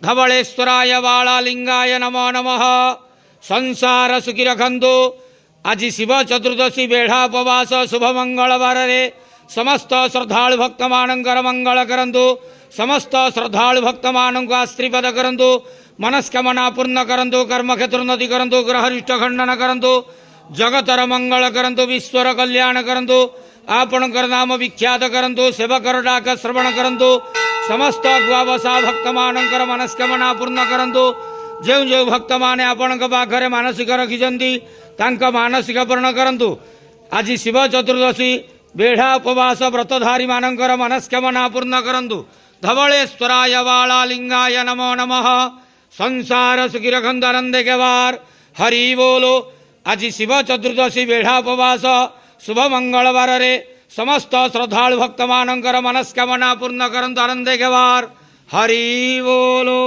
धवळेश्वराय बाळालिंगाय नमो नमः। संसार सुखी रखंतु। आज शिव चतुर्दशी बेढ़ा उपवास शुभ मंगलवार रे समस्त श्रद्धालु भक्त मानकर मंगल करंतु। समस्त श्रद्धालु भक्त मान को आशीर्वाद करंतु। मनस्कामना पूर्ण करंतु। कर्मक्षेत्रोन्नति करंतु। ग्रहरिष्ट खंडन करंतु। जगतर मंगल करंतु। विश्वर कल्याण करंतु। आपणकर नाम विख्यात करंतु। सेवकर डाक श्रवण करंतु। समस्त गुआवसा भक्त मानकर मनस्कामना पूर्ण करंतु। जो जो भक्त माने आपण पाखरे मानसिक रखिछंती तांका मानसिक पूर्ण करंतु। आज शिव चतुर्दशी बेढ़ा उपवास व्रतधारी मानकर मनस्कामना पूर्ण करंतु। धवळेश्वराय बाळालिंगाय नमो नमः। संसार सुखी रखंतु आनंदे के वार हरि बोलो। आज शिव चतुर्दशी बेढ़ा उपवास शुभ मंगलवार रे समस्त श्रद्धालु भक्त मानकर मनस्कामना पूर्ण करंतु आनंदे के वार हरि बोलो।